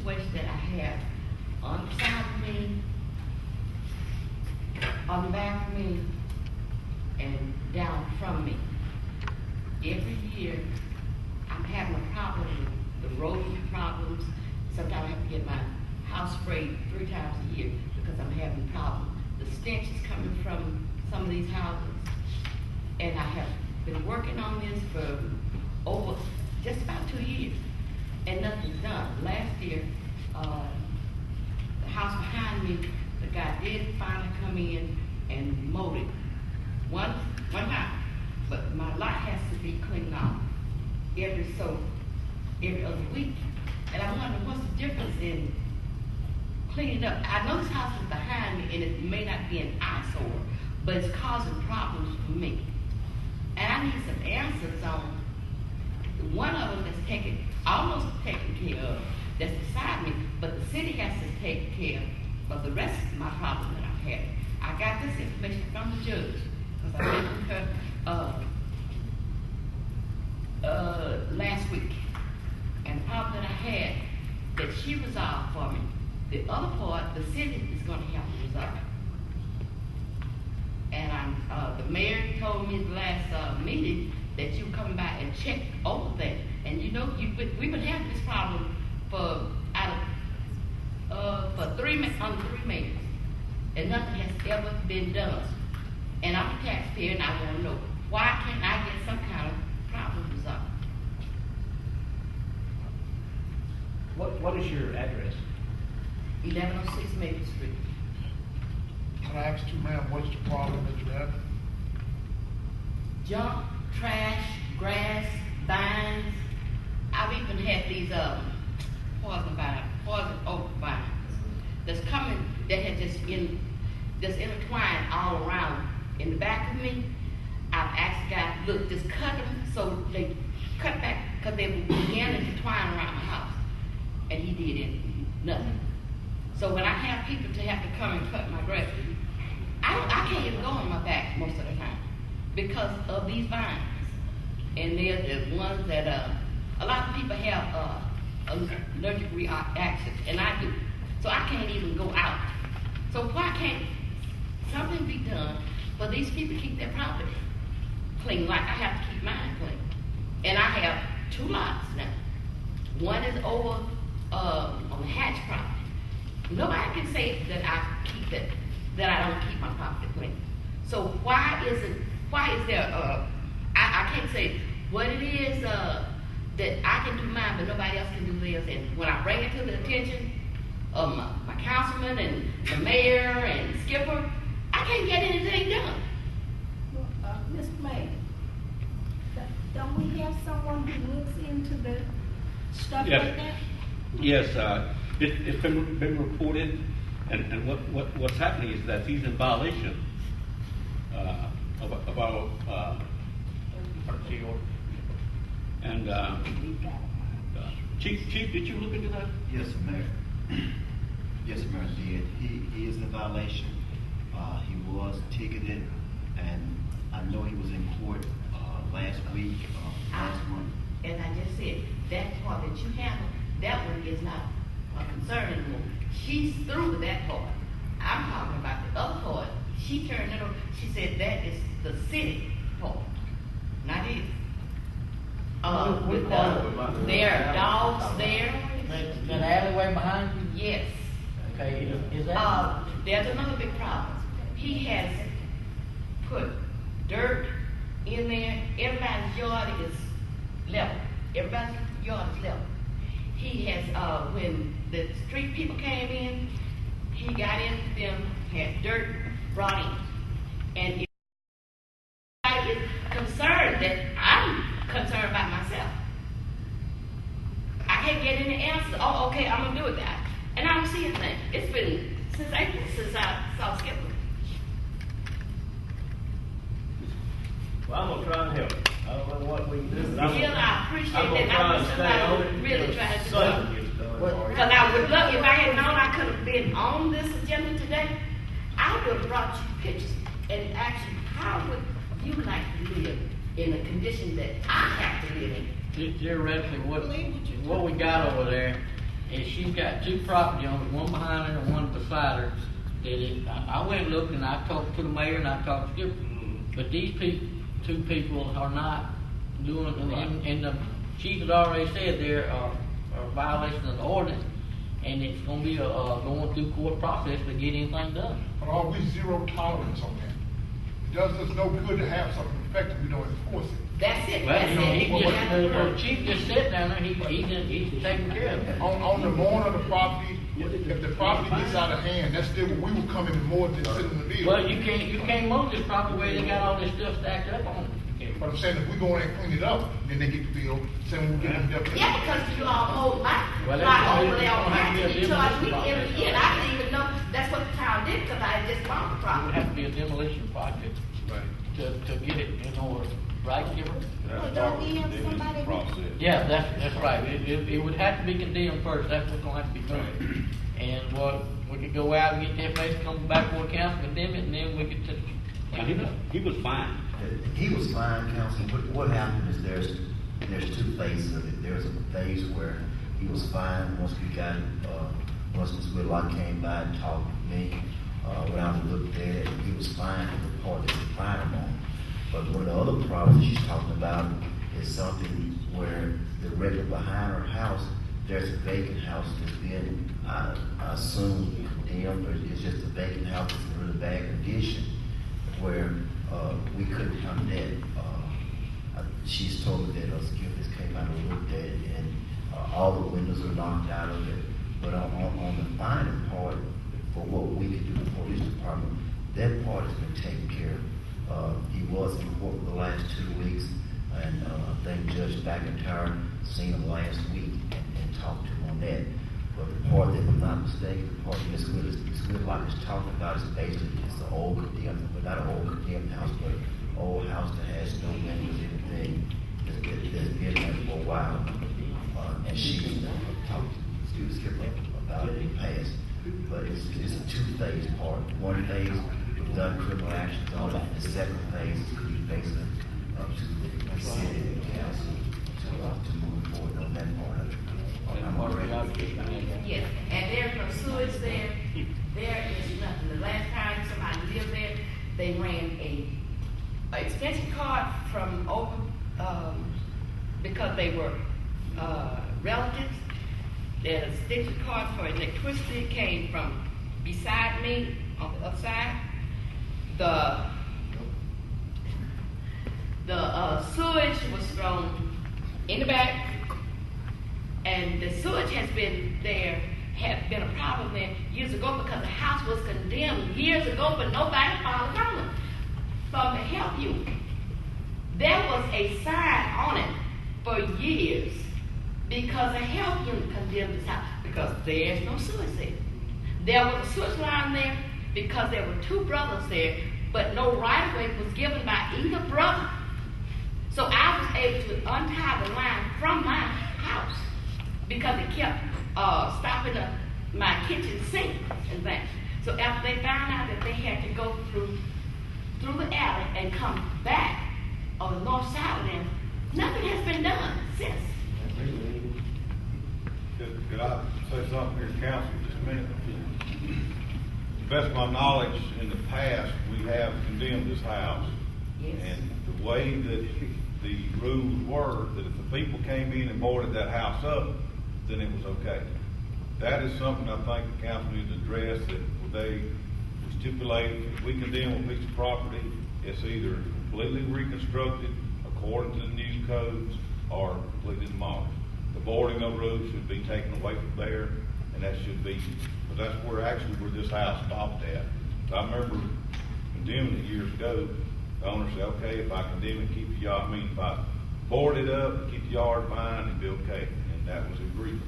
situation that I have on the side of me, on the back of me, and down from me. Every year, I'm having a problem with the rodent problems. Sometimes I have to get my house sprayed 3 times a year because I'm having problems. The stench is coming from some of these houses. And I have been working on this for over just about 2 years, and nothing's done. Last year, the house behind me, the guy did finally come in and mowed it one time, but my lot has to be cleaned off every other week. And I wonder what's the difference in cleaning up. I know this house is behind me, and it may not be an eyesore, but it's causing problems for me. And I need some answers on one of them that's almost taken care of, that's beside me, but the city has to take care of the rest of my problem that I've had. I got this information from the judge, because I met with her last week. And the problem that I had, that she resolved for me. The other part, the city is going to have to resolve. And the mayor told me the last meeting that you come by and check over that. And you know, we've been having this problem for 3 mayors, and nothing has ever been done. And I'm a taxpayer, and I want to know, why can't I get some kind of problem resolved? What is your address? 1106 Maple Street. Can I ask you, ma'am, what's the problem that you have? Junk, trash, grass, vines. I've even had these poison oak vines that's coming, that had just intertwined all around. In the back of me, I've asked the guy, look, just cut them so they cut back, because they began to intertwine around my house. And he did it, nothing. So when I have people to have to come and cut my grass, I can't even go on my back most of the time because of these vines. And they're the ones that a lot of people have allergic reactions, and I do. So I can't even go out. So why can't something be done for these people to keep their property clean, like I have to keep mine clean? And I have 2 lots now. One is over on the Hatch property. Nobody can say that I don't keep my property clean. So why is there I can't say what it is that I can do mine, but nobody else can do theirs. And when I bring it to the attention of my councilman and the mayor and Skipper, I can't get anything done. Well, Mr. Mayor, don't we have someone who looks into the stuff like that? Yes, it's been reported, and what's happening is that he's in violation of our emergency order. And Chief, did you look into that? Yes, Mayor. Yes, Mayor, did. He is in violation. He was ticketed, and I know he was in court last week, last month. And I just said, that part that you handle, that one is not a concern anymore. She's through with that part. I'm talking about the other part. She turned it over. She said that is the city part, not his. There are dogs there. An alleyway behind you? Yes. Okay, is that? There's another big problem. He has put dirt in there. Everybody's yard is level. Everybody's yard is level. He has, when the street people came in, he got in them, had dirt brought in. And if anybody is concerned, that I'm concerned about myself. I can't get any answer. Oh, okay, I'm gonna do it that. And I don't see anything. It's been since April since I saw Skipper. Well, I'm gonna try and help. I don't know what we can do. I appreciate I'm that. gonna I wish somebody really tried to do it. Because I would love, if I had known I could have been on this agenda today, I would have brought you pictures and asked you, how would you like to live in a condition that I have to live in? Theoretically, what we got over there and she's got two property owners, one behind her and one beside her. I went and looked, and I talked to the mayor and I talked to Skipper, but these two people are not doing, and the chief has already said there are violations of the ordinance, and it's gonna be going through court process to get anything done. But are we zero tolerance on that? It does us no good to have something effective, we don't enforce it. That's it, Well, that's the it. chief just sat down there, he's taking care of it. On the morning of the property, if the property gets out of hand, that's still, we will come in more than sit in the field. Well, you can't mow this property where they got all this stuff stacked up on it. But I'm saying, if we go in and clean it up, then they get the bill, saying we'll get them. Yeah, because you all mowed my Well, that's lot why over there on it's gonna have to Hampton, be a you charge me demolition every year, and I didn't even know that's what the town did, because I had just bought the It would property. have to be a demolition project to get it in order, right, Skipper? Well, don't we have somebody? Yeah, that's right. It would have to be condemned first, that's what's gonna have to be done. And we could go out and get that place, come back for the council, condemn it, and then we could just. Now, he was fine. He was fine, Council. What happened is there's two phases of it. There's a phase where he was fine once we got, once Ms. Whitlock came by and talked to me, went out and looked at it, and he was fine for the part that we find him on. But one of the other problems she's talking about is something where directly behind her house, there's a vacant house that's been, I assume, condemned, or it's just a vacant house that's in really bad condition, where we couldn't come that. She's told me that Skipper's came out and looked at it, and all the windows are knocked out of it. But on the final part, for what we could do in the police department, that part has been taken care of. He was in court for the last 2 weeks, and I think Judge McIntyre seen him last week and talked to him on that. But the part that, if I'm not mistaken, the part that Ms. Whitlock is talking about is basically it's the old condemned, but not an old condemned house, but an old house that has no windows, anything that's been there for a while. And she talked to Skipper about it in the past. But it's a two-phase part. One phase, we've done criminal actions on it. The second phase is to be facing up to the city and the council to move forward on that part of it. Yes, and there's no sewage there, there is nothing. The last time somebody lived there, they ran a extension cord from over, because they were, relatives. The extension cord for electricity came from beside me on the other side. The sewage was thrown in the back, and the sewage has been there, had been a problem there years ago because the house was condemned years ago, but nobody followed on it. So to help you, there was a sign on it for years because the health unit condemned this house because there's no sewage there. There was a sewage line there because there were two brothers there, but no right of way was given by either brother. So I was able to untie the line from my house because it kept stopping up my kitchen sink and things. So after they found out that they had to go through the alley and come back on the north side of them, nothing has been done since. Could I say something here, council, just a minute? To the best of my knowledge, in the past, we have condemned this house. Yes. And the way that the rules were, that if the people came in and boarded that house up, then it was okay. That is something I think the council needs to address, that they stipulate, if we condemn a piece of property, it's either completely reconstructed according to the new codes or completely demolished. The boarding of roofs should be taken away from there, and that should be, but that's where this house stopped at. So I remember condemning it years ago. The owner said, okay, if I condemn it, keep the yard, if I board it up, keep the yard fine, it'd be okay. And that was agreed.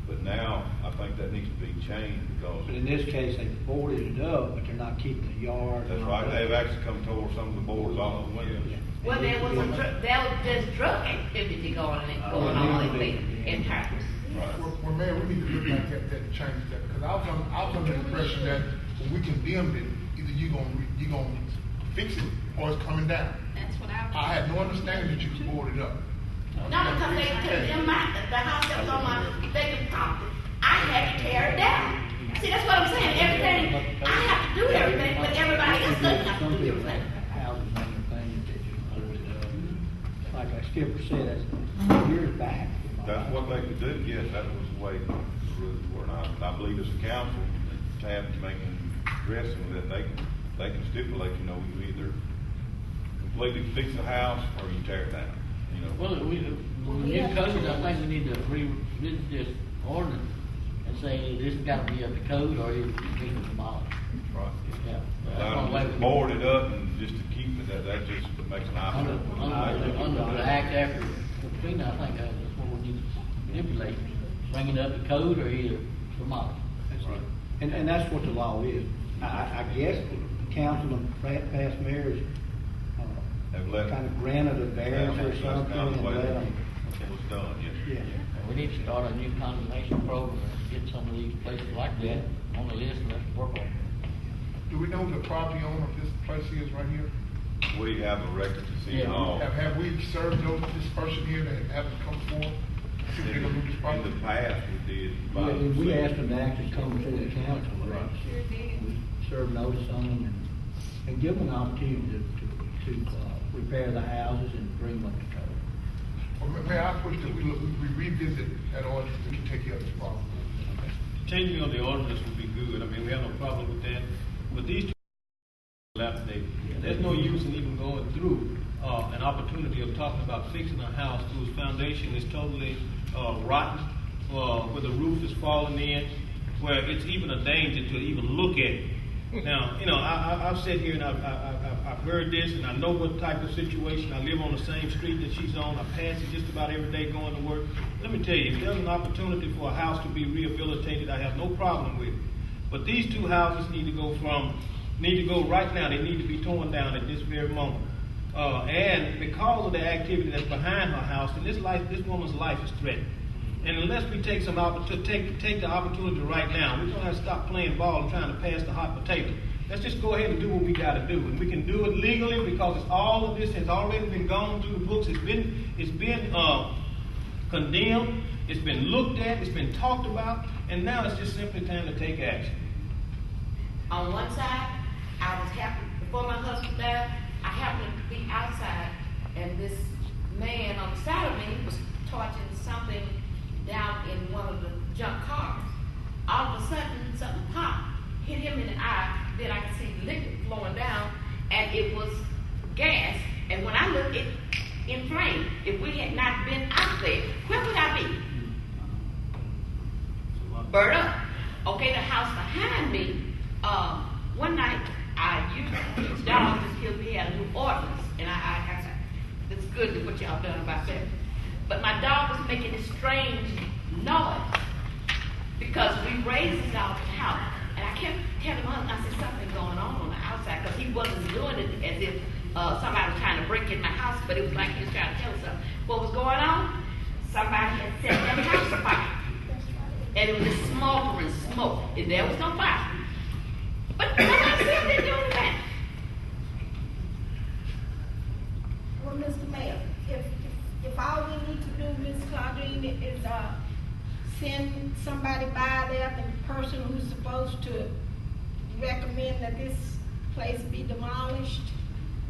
But now, I think that needs to be changed because. But in this case, they boarded it up, but they're not keeping the yard. That's right, they've actually come toward some of the boards off the windows. Well, there's drug activity going on in town. Well, Mayor, we need to look like that and change that, because I was under the impression that when we condemned it, either you gonna fix it or it's coming down. That's what I had no understanding that you could board it up. No, because they condemned the house that was on my vacant property. tear it down. See, that's what I'm saying, everything, I have to do everything, but everybody else doesn't have to do everything. Houses and everything that like Skipper said, that's years back. That's what they could do, yes, that was the way the rules were, and I believe as a council, tab making, addressing that they can stipulate, you know, you either completely fix the house or you tear it down, you know. Well, when we get code, I think we need to revisit this ordinance and say this has got to be up to code or you can demolish. Right. Yeah. Allow them to board it up and just to keep it, that just makes an Under eyesore. the act after Katrina, I think that's what we need to manipulate, bring it up to code or either demolish. Right. And that's what the law is. I guess the council and past mayors Have left. kind of granted a variance or That's something kind of and the way let that them. it was done, yes. Yeah. We need to start a new condemnation program and get some of these places like that on the list and let's work on it. Do we know who the property owner of this place is right here? We have a record to see Yeah. all. Have we served this person here that haven't come forward? See if they're gonna do this In property? the past, we did. Yeah, and we asked them to actually come to the council. Right. We serve notice on them and give them an opportunity to repair the houses and bring them up to code. Well, Mayor, I push that we revisit that ordinance to take care of this problem. Changing of the ordinance would be good. I mean, we have no problem with that. But these two dilapidated. There's no use in even going through an opportunity of talking about fixing a house whose foundation is totally rotten, where the roof is falling in, where it's even a danger to even look at it. Now, you know, I've sat here and I've heard this, and I know what type of situation. I live on the same street that she's on. I pass it just about every day going to work. Let me tell you, if there's an opportunity for a house to be rehabilitated, I have no problem with it. But these two houses need to go right now. They need to be torn down at this very moment. And because of the activity that's behind her house, and this woman's life is threatened. And unless we take some take the opportunity right now, we're gonna have to stop playing ball and trying to pass the hot potato. Let's just go ahead and do what we got to do, and we can do it legally because all of this has already been gone through the books. It's been condemned. It's been looked at. It's been talked about, and now it's just simply time to take action. On one side, I was happy, before my husband died, I happened to be outside, and this man on the side of me was torching something down in one of the junk cars. All of a sudden, something popped, hit him in the eye, then I could see liquid flowing down, and it was gas, and when I looked, it inflamed. If we had not been out there, where would I be? Burned up. Okay, the house behind me, one night, I used these dogs until we had a new ordinance, and I said, it's good what y'all done about that. But my dog was making this strange noise because we raised this dog in the house, and I kept telling him, I said, something going on the outside, because he wasn't doing it as if somebody was trying to break in my house, but it was like he was trying to tell us something. What was going on? Somebody had set that house afire, and it was just smoldering smoke, and there was no fire. But nobody said they doing that. Well, Mr. Mayor, if all we need to do, Ms. Claudine, is send somebody by there, the person who's supposed to recommend that this place be demolished,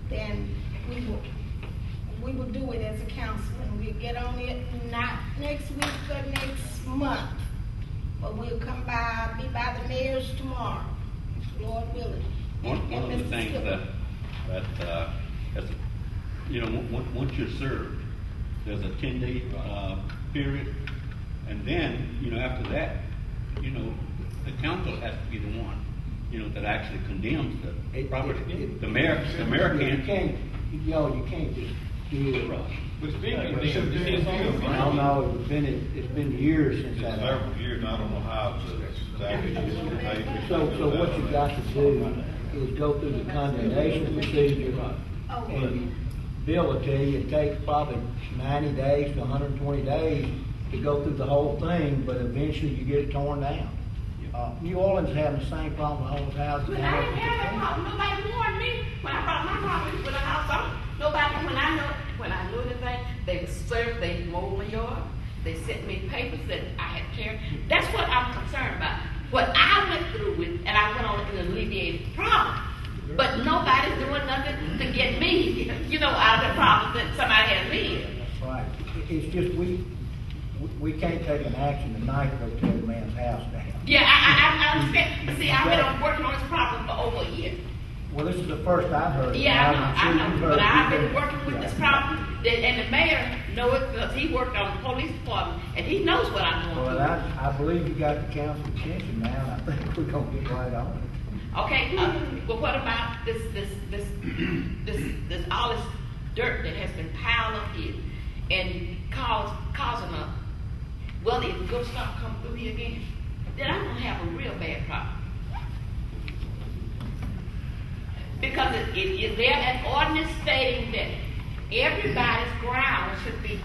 then we will do it as a council, and we'll get on it, not next week or next month, but we'll come by, be by the mayor's tomorrow, Lord willing. One of the Mr. things Skipper. that you know, once you're served, there's a 10-day period, and then, you know, after that, you know, the council has to be the one, you know, that actually condemns the property. The mayor can't. You can't just do it. But it's been condemned. This is on No, it's been years since It's that happened. several years, I don't know how it's So what you got to do is go through the condemnation procedure, and Bill will tell you it takes probably 90 days to 120 days to go through the whole thing, but eventually you get it torn down. New Orleans is having the same problem with all the houses. But I didn't have that problem. Nobody warned me when I brought my property with a house on. Nobody, when I knew anything, they were served, they mowed my yard, They sent me papers that I had carried. That's what I'm concerned about. What I went through with, and I went on to alleviate the problem. But nobody's doing nothing to get me, out of the problem that somebody has me in. That's right. It's just, we can't take an action tonight to go tear the man's house down. Yeah, I understand. But see, I've been working on this problem for over a year. Well, this is the first I've heard. Yeah, I know. You've But heard I've it. been working with this problem, and the mayor knows it because he worked on the police department, and he knows what I'm doing. Well, I believe you got the council's attention now, and I think we're gonna get right on it. Okay, but what about this all this dirt that has been piled up here and causing a, well, if it's gonna start coming through here again, then I'm gonna have a real bad problem. Because is there an ordinance stating that everybody's ground should be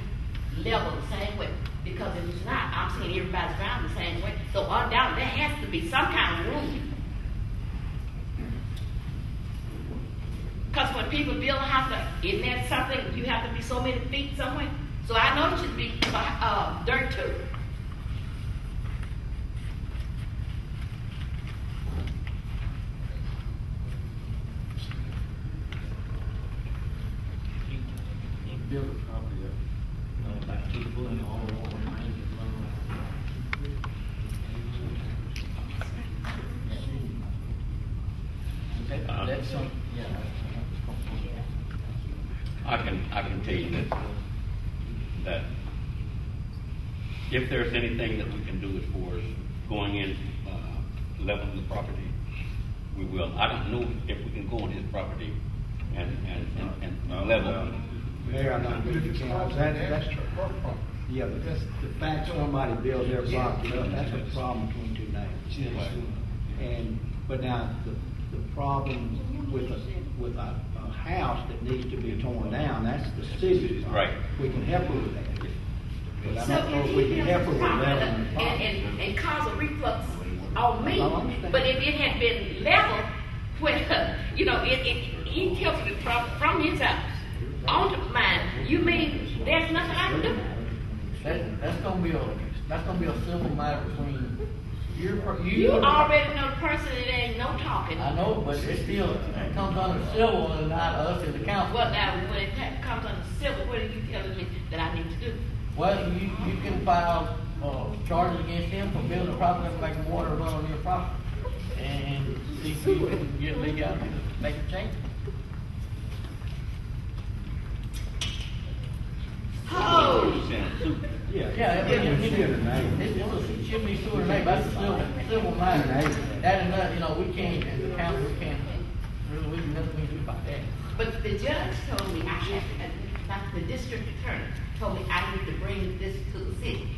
leveled the same way? Because if it's not, I'm saying everybody's ground the same way. So undoubtedly, there has to be some kind of rule. Because when people build a house, isn't that something, you have to be so many feet somewhere? So I know it should be dirt too. He built a property up, about 2 foot and all over the That's some, yeah. I can tell you that if there's anything that we can do as far as going in, leveling the property, we will. I don't know if we can go on his property and level. Mayor, I'm not But going if to it's count. causing That's, damage to her property. yeah, but that's the fact somebody builds their property up, that's a problem between two neighbors. But now, the problem with a house that needs to be torn down, that's the city's problem. Right. We can help her with that. But I So don't know if if we he can builds help her a with property leveling the property. and cause a reflux on me, I understand. but if it had been leveled, where, he tilted it from his house onto mine, you mean there's nothing I can do? That's gonna be a civil matter between You already know the person, it ain't no talking. I know, but it still, it comes under civil and not us as the council. Well, now, when it comes under civil, what are you telling me that I need to do? Well, you can file, charges against him for building a property that make water run on your property. And see if you can get legality to make a change. Oh, Yeah, It should be sewer name, that's a civil matter. That is not, we can't, as a council, we can't, really, we can nothing we can do about that. but the judge told me not the district attorney told me I need to bring this to the city.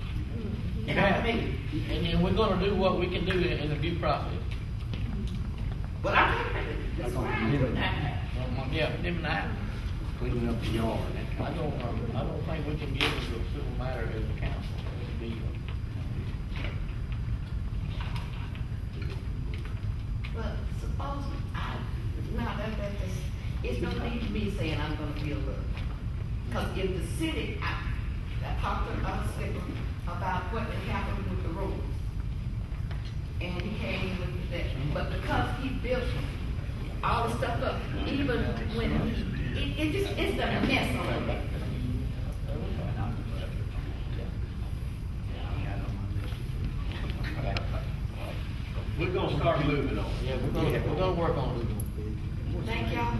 And I mean, And then we're gonna do what we can do in the due process. well, I'm talking about this right. Yeah, them now. cleaning up the yard. I don't think we can get into a civil matter as a council. Well, suppose it's no need to me saying I'm gonna build up. Because if the city, I talked to us about what had happened with the roads. And he came with that, but because he built all the stuff up, even when it's the mess on it. We're gonna start moving on. Yeah, we're gonna work on it. Thank y'all,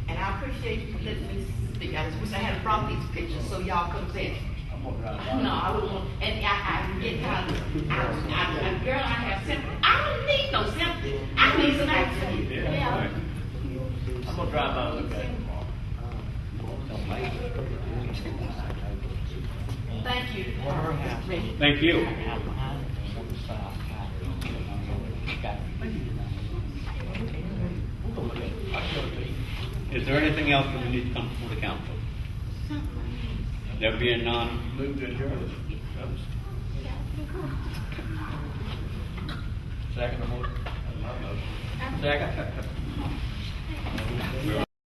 and I appreciate you letting me speak. I just wish I had brought these pictures so y'all could see it. No, I wouldn't want, and I get how, girl, I have sympathy. I don't need no sympathy. I need some action. Yeah. I'm gonna drive by and look at it. Thank you. Thank you. Is there anything else that we need to come before the council? There being none, Move to adjourn. Second motion. Second.